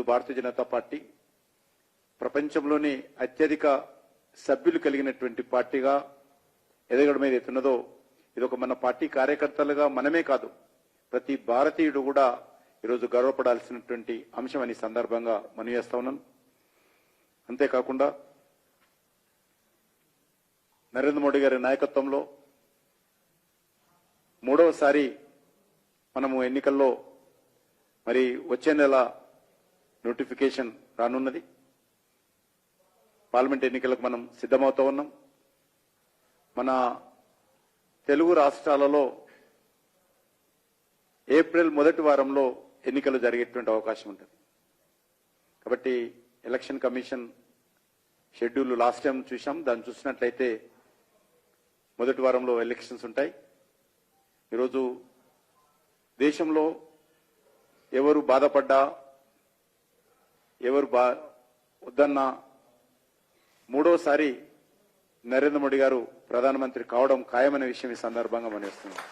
Bharatiya Janata party ప్రపంచంలోనే అత్యధిక సభ్యులు కలిగినటువంటి పార్టీగా ఎదగడం ఏదైతున్నదో ఇది ఒక మన పార్టీ కార్యకర్తలుగా మనమే కాదు ప్రతి భారతీయుడు కూడా ఈరోజు గర్వపడాల్సినటువంటి అంశం అని సందర్భంగా మనవి చేస్తా ఉన్నాను. అంతేకాకుండా నరేంద్ర మోడీ గారి నాయకత్వంలో మూడవసారి మనము ఎన్నికల్లో మరి వచ్చే నెల నోటిఫికేషన్ రానున్నది. పార్లమెంట్ ఎన్నికలకు మనం సిద్ధమవుతూ ఉన్నాం. మన తెలుగు రాష్ట్రాలలో ఏప్రిల్ మొదటి వారంలో ఎన్నికలు జరిగేటువంటి అవకాశం ఉంటుంది. కాబట్టి election commission schedule last time చూసాం. దాన్ని చూసినట్లయితే మొదటి వారంలో ఎలక్షన్స్ ఉంటాయి. ఈరోజు దేశంలో ఎవరు బాధపడ్డా ఎవరు వద్దన్నా మూడోసారి నరేంద్ర మోడీ గారు ప్రధానమంత్రి కావడం ఖాయమనే విషయం ఈ సందర్భంగా మనవిస్తున్నాం.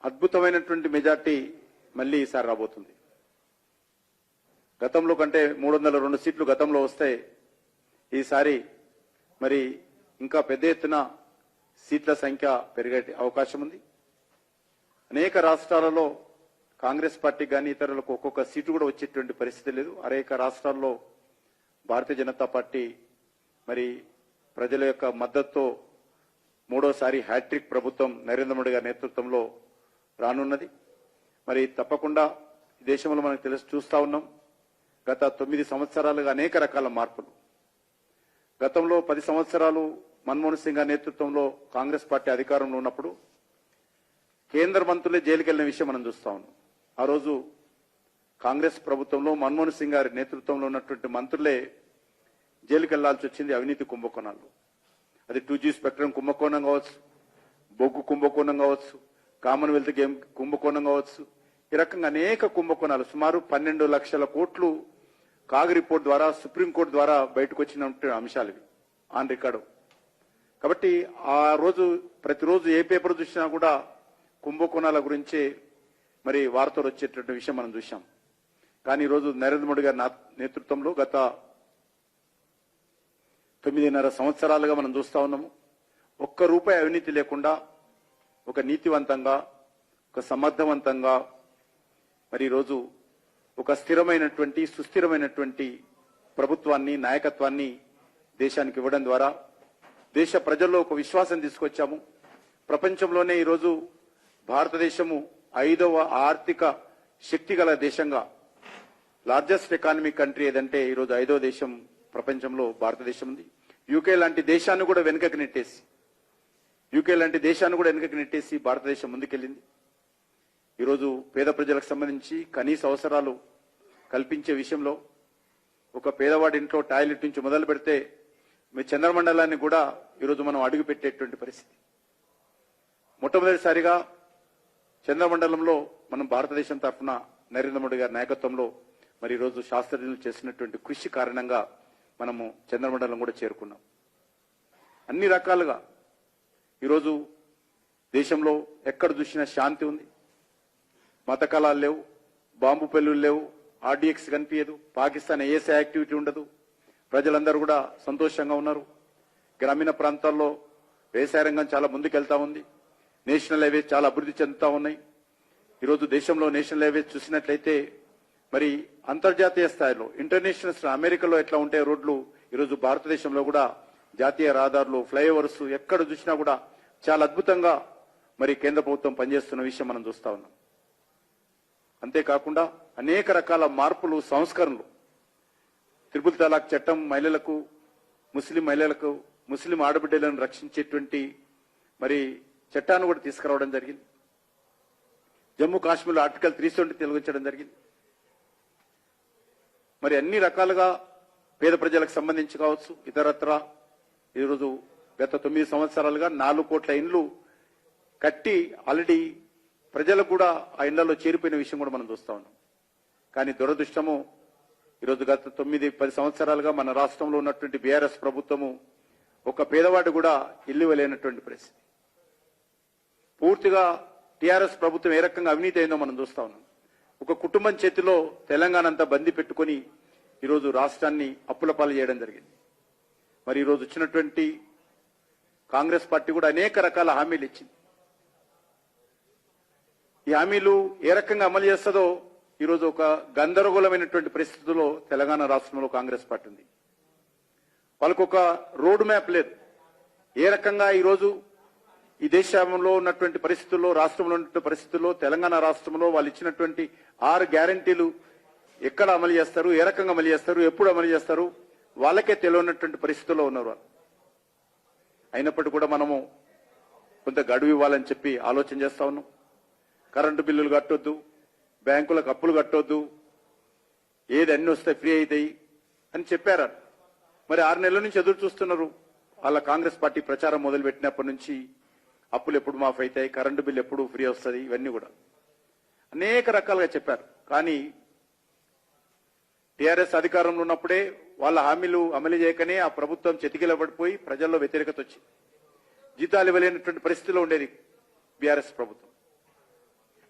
అద్భుతమైనటువంటి మెజార్టీ మళ్ళీ ఈసారి రాబోతుంది. గతంలో కంటే 302 సీట్లు గతంలో వస్తే ఈసారి మరి ఇంకా పెద్ద ఎత్తున సీట్ల సంఖ్య పెరిగే అవకాశం ఉంది. అనేక రాష్ట్రాలలో కాంగ్రెస్ పార్టీ కానీ ఇతరులకు ఒక్కొక్క సీటు కూడా వచ్చేటువంటి పరిస్థితి లేదు. అనేక రాష్ట్రాల్లో భారతీయ జనతా పార్టీ మరి ప్రజల యొక్క మద్దతుతో మూడోసారి హ్యాట్రిక్ ప్రభుత్వం నరేంద్ర మోడీ గారి నేతృత్వంలో రానున్నది. మరి తప్పకుండా దేశంలో మనకు చూస్తా ఉన్నాం. గత 9 సంవత్సరాలుగా అనేక రకాల మార్పులు. గతంలో 10 సంవత్సరాలు మన్మోహన్ సింగ్ గారి నేతృత్వంలో కాంగ్రెస్ పార్టీ అధికారంలో ఉన్నప్పుడు కేంద్ర మంత్రులే జైలుకి వెళ్లిన విషయం మనం చూస్తా ఉన్నాం. ఆ రోజు కాంగ్రెస్ ప్రభుత్వంలో మన్మోహన్ సింగ్ గారి నేతృత్వంలో ఉన్నటువంటి మంత్రులే జైలుకి వెళ్లాల్సి వచ్చింది అవినీతి కుంభకోణాలు. అది 2G స్పెక్ట్రమ్ కుంభకోణం కావచ్చు, బొగ్గు కుంభకోణం కావచ్చు, కామన్వెల్త్ గేమ్ కుంభకోణం కావచ్చు. ఈ రకంగా అనేక కుంభకోణాలు సుమారు 12 లక్షల కోట్లు కాగ్ రిపోర్ట్ ద్వారా సుప్రీంకోర్టు ద్వారా బయటకు వచ్చిన అంశాలు ఇవి ఆన్ రికార్డు. కాబట్టి ఆ రోజు ప్రతిరోజు ఏ పేపర్ చూసినా కూడా కుంభకోణాల గురించే మరి వార్తలు వచ్చేటువంటి విషయం మనం చూసాం. కానీ ఈరోజు నరేంద్ర మోడీ గారి నేతృత్వంలో గత 9.5 సంవత్సరాలుగా మనం చూస్తా ఉన్నాము. ఒక్క రూపాయి అవినీతి లేకుండా ఒక నీతివంతంగా ఒక సమర్థవంతంగా మరి ఈరోజు ఒక స్థిరమైనటువంటి సుస్థిరమైనటువంటి ప్రభుత్వాన్ని నాయకత్వాన్ని దేశానికి ఇవ్వడం ద్వారా దేశ ప్రజల్లో ఒక విశ్వాసం తీసుకొచ్చాము. ప్రపంచంలోనే ఈరోజు భారతదేశము 5వ ఆర్థిక శక్తి గల దేశంగా లార్జెస్ట్ ఎకానమిక్ కంట్రీ ఏదంటే ఈరోజు 5వ దేశం ప్రపంచంలో భారతదేశం ఉంది. యూకే లాంటి దేశాన్ని కూడా వెనుకకు నెట్టేసి భారతదేశం ముందుకెళ్ళింది. ఈరోజు పేద ప్రజలకు సంబంధించి కనీస అవసరాలు కల్పించే విషయంలో ఒక పేదవాడి ఇంట్లో టాయిలెట్ నుంచి మొదలు పెడితే మీ చంద్రమండలాన్ని కూడా ఈరోజు మనం అడుగు పెట్టేటువంటి పరిస్థితి. మొట్టమొదటిసారిగా చంద్రమండలంలో మనం భారతదేశం తరఫున నరేంద్ర మోడీ గారి నాయకత్వంలో మరి ఈరోజు శాస్త్రజ్ఞులు చేసినటువంటి కృషి కారణంగా మనము చంద్రమండలం కూడా చేరుకున్నాం. అన్ని రకాలుగా ఈరోజు దేశంలో ఎక్కడ చూసినా శాంతి ఉంది. మత కళాలు లేవు, బాంబు పెళ్లులు లేవు, RDX కనిపించదు, పాకిస్తాన్ ఏఎస్ఐ యాక్టివిటీ ఉండదు. ప్రజలందరూ కూడా సంతోషంగా ఉన్నారు. గ్రామీణ ప్రాంతాల్లో వ్యవసాయ రంగం చాలా ముందుకెళ్తా ఉంది. నేషనల్ హైవేస్ చాలా అభివృద్ధి చెందుతా ఉన్నాయి. ఈరోజు దేశంలో నేషనల్ హైవేస్ చూసినట్లయితే మరి అంతర్జాతీయ స్థాయిలో ఇంటర్నేషనల్ అమెరికాలో ఎట్లా ఉంటాయి రోడ్లు ఈరోజు భారతదేశంలో కూడా జాతీయ రహదారులు ఫ్లైఓవర్స్ ఎక్కడ చూసినా కూడా చాలా అద్భుతంగా మరి కేంద్ర ప్రభుత్వం పనిచేస్తున్న విషయం మనం చూస్తా ఉన్నాం. అంతేకాకుండా అనేక రకాల మార్పులు సంస్కరణలు త్రిపుల్ తలాక్ చట్టం మహిళలకు ముస్లిం ఆడబిడ్డలను రక్షించేటువంటి మరి చట్టాన్ని కూడా తీసుకురావడం జరిగింది. జమ్మూ కాశ్మీర్లో ఆర్టికల్ 370 తొలగించడం జరిగింది. మరి అన్ని రకాలుగా పేద ప్రజలకు సంబంధించి కావచ్చు ఇతరత్ర ఈరోజు గత 9 సంవత్సరాలుగా 4 కోట్ల ఇండ్లు కట్టి ఆల్రెడీ ప్రజలకు కూడా ఆ ఇండ్లలో చేరిపోయిన విషయం కూడా మనం చూస్తా ఉన్నాం. కానీ దురదృష్టము ఈరోజు గత 9-10 సంవత్సరాలుగా మన రాష్ట్రంలో ఉన్నటువంటి బీఆర్ఎస్ ప్రభుత్వము ఒక పేదవాడు కూడా ఇల్లు ఇవ్వలేనటువంటి పరిస్థితి. పూర్తిగా టీఆర్ఎస్ ప్రభుత్వం ఏ రకంగా అవినీతి అయిందో మనం చూస్తా ఉన్నాం. ఒక కుటుంబం చేతిలో తెలంగాణ అంతా బందీ పెట్టుకొని ఈరోజు రాష్ట్రాన్ని అప్పుల పాలు చేయడం జరిగింది. మరి ఈరోజు వచ్చినటువంటి కాంగ్రెస్ పార్టీ కూడా అనేక రకాల హామీలు ఇచ్చింది. ఈ హామీలు ఏ రకంగా అమలు చేస్తుందో ఈరోజు ఒక గందరగోళమైనటువంటి పరిస్థితుల్లో తెలంగాణ రాష్ట్రంలో కాంగ్రెస్ పార్టీ ఉంది. వాళ్ళకు ఒక రోడ్ మ్యాప్ లేదు. ఏ రకంగా ఈరోజు ఈ దేశంలో ఉన్నటువంటి పరిస్థితుల్లో, రాష్ట్రంలో ఉన్నటువంటి పరిస్థితుల్లో, తెలంగాణ రాష్ట్రంలో వాళ్ళు ఇచ్చినటువంటి 6 గ్యారంటీలు ఎక్కడ అమలు చేస్తారు, ఏ రకంగా అమలు చేస్తారు, ఎప్పుడు అమలు చేస్తారు, వాళ్ళకే తెలియనటువంటి పరిస్థితుల్లో ఉన్నారు. అయినప్పటికీ కూడా మనము కొంత గడువు ఇవ్వాలని చెప్పి ఆలోచన చేస్తా ఉన్నాం. కరెంటు బిల్లులు కట్టొద్దు, బ్యాంకులకు అప్పులు కట్టొద్దు, ఏది అన్ని వస్తాయి ఫ్రీ అవుతాయి అని చెప్పారు. మరి 6 నెలల నుంచి ఎదురు చూస్తున్నారు. వాళ్ళ కాంగ్రెస్ పార్టీ ప్రచారం మొదలుపెట్టినప్పటి నుంచి అప్పులు ఎప్పుడు మాఫ్ అవుతాయి, కరెంటు బిల్లు ఎప్పుడు ఫ్రీ వస్తుంది, ఇవన్నీ కూడా అనేక రకాలుగా చెప్పారు. కానీ టీఆర్ఎస్ అధికారంలో ఉన్నప్పుడే వాళ్ళ హామీలు అమలు చేయకనే ఆ ప్రభుత్వం చెతికిలబడిపోయి ప్రజల్లో వ్యతిరేకత వచ్చింది. జీతాలు ఇవ్వలేనటువంటి పరిస్థితిలో ఉండేది బీఆర్ఎస్ ప్రభుత్వం.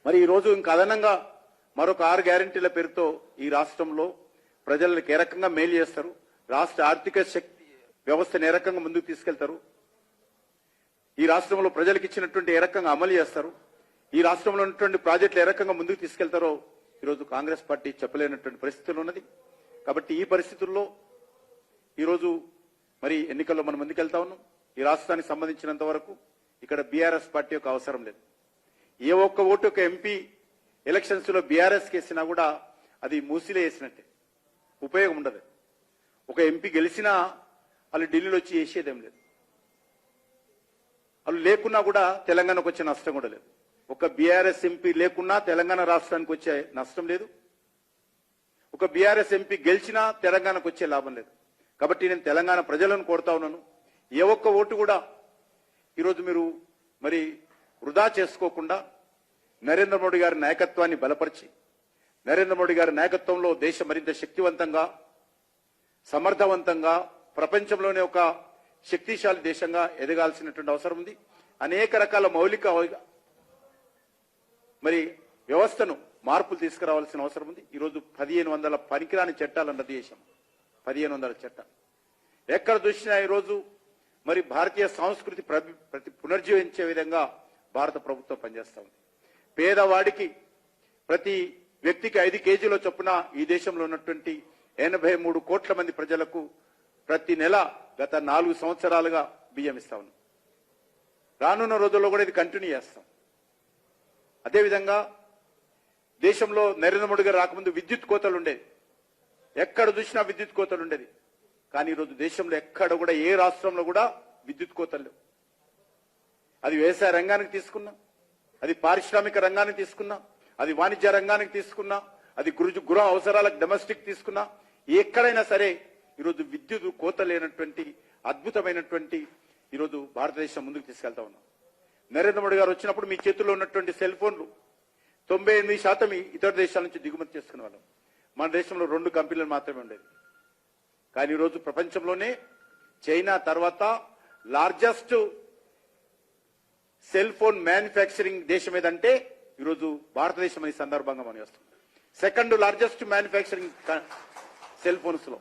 మరి ఈ రోజు ఇంకా అదనంగా మరొక 6 గ్యారంటీల పేరుతో ఈ రాష్ట్రంలో ప్రజలకు ఏ రకంగా మేలు చేస్తారు, రాష్ట్ర ఆర్థిక శక్తి వ్యవస్థను ఏ రకంగా ముందుకు తీసుకెళ్తారు, ఈ రాష్ట్రంలో ప్రజలకు ఇచ్చినటువంటి ఏ రకంగా అమలు చేస్తారు, ఈ రాష్ట్రంలో ఉన్నటువంటి ప్రాజెక్టులు ఏ రకంగా ముందుకు తీసుకెళ్తారో ఈరోజు కాంగ్రెస్ పార్టీ చెప్పలేనటువంటి పరిస్థితులు ఉన్నది. కాబట్టి ఈ పరిస్థితుల్లో ఈరోజు మరి ఎన్నికల్లో మనం ముందుకెళ్తా ఉన్నాం. ఈ రాష్ట్రానికి సంబంధించినంత వరకు ఇక్కడ బీఆర్ఎస్ పార్టీ యొక్క అవసరం లేదు. ఏ ఒక్క ఓటు ఒక ఎంపీ ఎలక్షన్స్ లో బీఆర్ఎస్ కేసినా కూడా అది మూసిలే వేసినట్టే, ఉపయోగం ఉండదు. ఒక ఎంపీ గెలిచినా వాళ్ళు ఢిల్లీలో వచ్చి వేసేదేం లేదు. వాళ్ళు లేకున్నా కూడా తెలంగాణకు వచ్చే నష్టం కూడా లేదు. ఒక బీఆర్ఎస్ ఎంపీ లేకున్నా తెలంగాణ రాష్ట్రానికి వచ్చే నష్టం లేదు. ఒక బీఆర్ఎస్ ఎంపీ గెలిచినా తెలంగాణకు వచ్చే లాభం లేదు. కాబట్టి నేను తెలంగాణ ప్రజలను కోరుతా ఉన్నాను, ఏ ఒక్క ఓటు కూడా ఈరోజు మీరు మరి వృధా చేసుకోకుండా నరేంద్ర మోడీ గారి నాయకత్వాన్ని బలపరిచి, నరేంద్ర మోడీ గారి నాయకత్వంలో దేశం మరింత శక్తివంతంగా, సమర్థవంతంగా, ప్రపంచంలోనే ఒక శక్తిశాలి దేశంగా ఎదగాల్సినటువంటి అవసరం ఉంది. అనేక రకాల మౌలిక మరి వ్యవస్థను మార్పులు తీసుకురావాల్సిన అవసరం ఉంది. ఈరోజు 1500 పనికిరాని చట్టాలన్న దేశం, 1500 చట్టాలు ఎక్కడ చూసినా ఈరోజు మరి భారతీయ సంస్కృతి పునర్జీవించే విధంగా భారత ప్రభుత్వం పనిచేస్తా ఉంది. పేదవాడికి ప్రతి వ్యక్తికి 5 కేజీల చొప్పున ఈ దేశంలో ఉన్నటువంటి 83 కోట్ల మంది ప్రజలకు ప్రతి నెల గత 4 సంవత్సరాలుగా బియ్యం ఇస్తా ఉన్నాం. రానున్న రోజుల్లో కూడా ఇది కంటిన్యూ చేస్తాం. అదేవిధంగా దేశంలో నరేంద్ర మోడీ గారు రాకముందు విద్యుత్ కోతలు ఉండేది, ఎక్కడ చూసినా విద్యుత్ కోతలు ఉండేది. కానీ ఈరోజు దేశంలో ఎక్కడ కూడా ఏ రాష్ట్రంలో కూడా విద్యుత్ కోతలు లేవు. అది వ్యవసాయ రంగానికి తీసుకున్నా, అది పారిశ్రామిక రంగానికి తీసుకున్నా, అది వాణిజ్య రంగానికి తీసుకున్నా, అది గృహ అవసరాలకు డొమెస్టిక్ తీసుకున్నా, ఎక్కడైనా సరే ఈరోజు విద్యుత్ కోత లేనటువంటి అద్భుతమైనటువంటి ఈరోజు భారతదేశం ముందుకు తీసుకెళ్తా ఉన్నాం. నరేంద్ర మోడీ గారు వచ్చినప్పుడు మీ చేతుల్లో ఉన్నటువంటి సెల్ ఫోన్లు 98% ఇతర దేశాల నుంచి దిగుమతి చేసుకునే వాళ్ళం. మన దేశంలో 2 కంపెనీలు మాత్రమే ఉండేది. కానీ ఈరోజు ప్రపంచంలోనే చైనా తర్వాత లార్జెస్ట్ సెల్ ఫోన్ మ్యానుఫ్యాక్చరింగ్ దేశం ఏదంటే ఈరోజు భారతదేశం అనే సందర్భంగా మనం చేస్తాం. 2nd largest manufacturing cell phones లో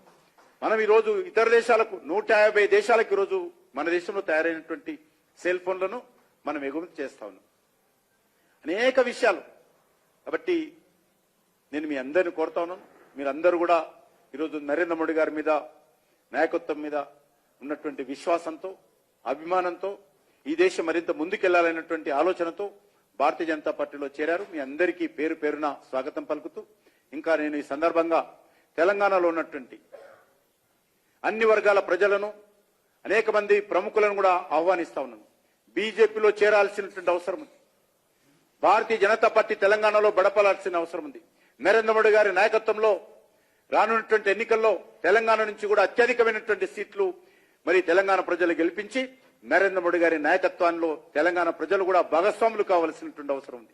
మనం ఈరోజు ఇతర దేశాలకు 150 దేశాలకు ఈరోజు మన దేశంలో తయారైనటువంటి సెల్ ఫోన్లను మనం ఎగుమతి చేస్తా ఉన్నాం. అనేక విషయాలు. కాబట్టి నేను మీ అందరిని కోరుతా ఉన్నాను, మీరందరూ కూడా ఈరోజు నరేంద్ర మోడీ గారి మీద, నాయకత్వం మీద ఉన్నటువంటి విశ్వాసంతో, అభిమానంతో ఈ దేశం మరింత ముందుకెళ్లాలనేటువంటి ఆలోచనతో భారతీయ జనతా పార్టీలో చేరారు. మీ అందరికీ పేరు పేరున స్వాగతం పలుకుతూ, ఇంకా నేను ఈ సందర్భంగా తెలంగాణలో ఉన్నటువంటి అన్ని వర్గాల ప్రజలను, అనేక మంది ప్రముఖులను కూడా ఆహ్వానిస్తా ఉన్నాను. బీజేపీలో చేరాల్సినటువంటి అవసరం ఉంది. భారతీయ జనతా పార్టీ తెలంగాణలో బడపలాల్సిన అవసరం ఉంది. నరేంద్ర మోడీ గారి నాయకత్వంలో రానున్నటువంటి ఎన్నికల్లో తెలంగాణ నుంచి కూడా అత్యధికమైనటువంటి సీట్లు మరి తెలంగాణ ప్రజలు గెలిపించి నరేంద్ర మోడీ గారి నాయకత్వంలో తెలంగాణ ప్రజలు కూడా భాగస్వాములు కావాల్సినటువంటి అవసరం ఉంది.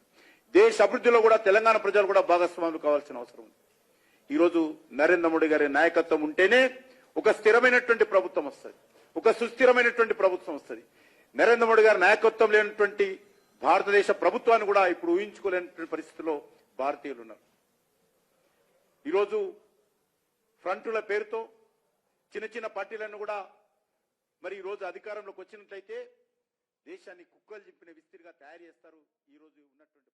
దేశ అభివృద్ధిలో కూడా తెలంగాణ ప్రజలు కూడా భాగస్వాములు కావాల్సిన అవసరం ఉంది. ఈరోజు నరేంద్ర మోడీ గారి నాయకత్వం ఉంటేనే ఒక స్థిరమైనటువంటి ప్రభుత్వం వస్తుంది, ఒక సుస్థిరమైనటువంటి ప్రభుత్వం వస్తుంది. నరేంద్ర మోడీ గారి నాయకత్వం లేనటువంటి భారతదేశ ప్రభుత్వాన్ని కూడా ఇప్పుడు ఊహించుకోలేనటువంటి పరిస్థితిలో భారతీయులు ఉన్నారు. ఈరోజు ఫ్రంటుల పేరుతో చిన్న చిన్న పార్టీలను కూడా మరి ఈరోజు అధికారంలోకి వచ్చినట్లయితే దేశాన్ని కుక్కలు చింపిన విస్తీర్గా తయారు చేస్తారు ఈరోజు ఉన్నటువంటి